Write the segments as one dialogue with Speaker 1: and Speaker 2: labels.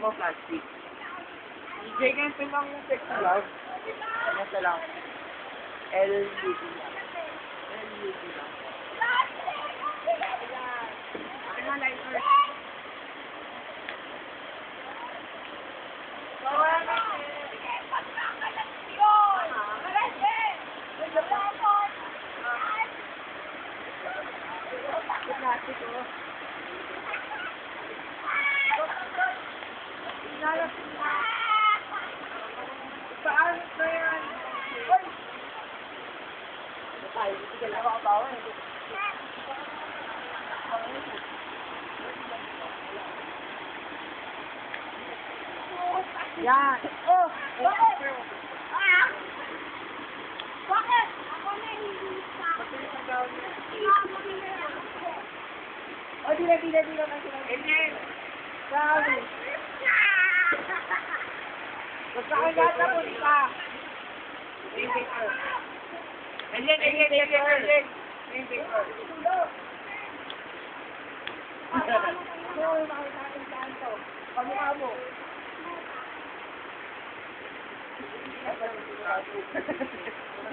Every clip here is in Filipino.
Speaker 1: mo plastic. Hindi ganito lang yung sex glove. Ganito lang. LUD lang. LUD lang. Akin na lighter. Plastic oh. Saan na yan? Hoy! Tayo, sige lang ako bawa. Yan! Oh! Bakit? Bakit? Ako na hindi sa... Oh, dila na sila. Amen! Sabi! Magkakagata mo dito. Green paper. Alien. Green paper. Pamukha mo.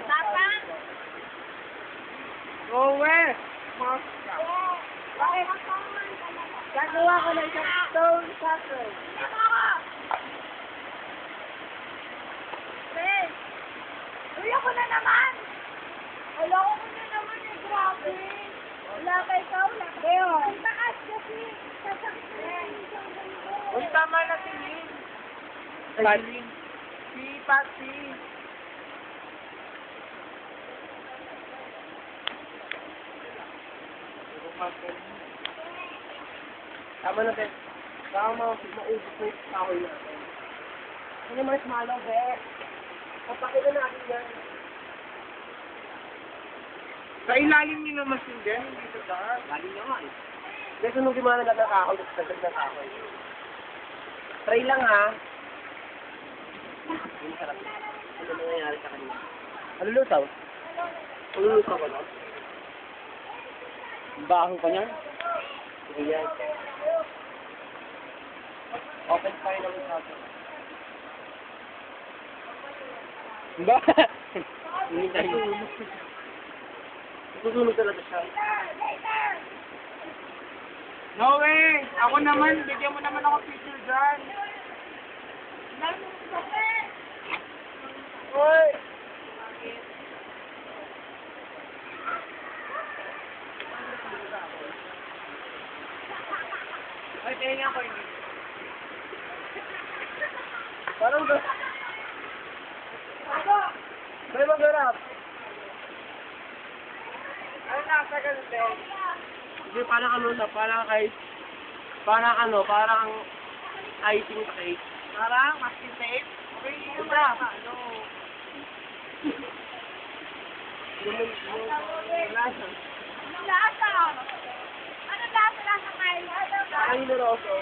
Speaker 1: Tapang? Go where? Bakit? Gagawa ko ng isang stone castle. Uy, ako na naman! Ayoko ko na naman eh, grabe! Wala ka ikaw, wala ka kayo. Ang taas kasi, sasakit na yan. Uy, tama na si Lynn. Ay, si Patsy. Tama na, Ben. Baka maubos mo yung kahoy natin. Ano yung marshmallow, Ben? Papakita natin yan. Sa ilalim nyo naman hindi, hindi sa taas. Lalim naman. Hindi, sunugin mo na lang ng kahoy, dagdag ng kahoy. Try lang ha. Hindi sarap. Ano nangyayari sa kanila? Malulutaw? Malulutaw ba no? Baho pa niyan? Sige yan. Open fire naman sa atin. Ba? Hindi tayo. Susunod talaga siya. No way! Ako naman, bigyan mo naman ako picture dyan. Hoy! Ay, tingin ako hindi. Parang ba? May mag-harap. Ano nasa ganun din? Hindi, parang ano na, parang icing tape. Parang masking tape? Okay, yun na. Ano? Yung lasa.
Speaker 2: Lasa? Ano lasa kayo?
Speaker 1: Ang inoroso.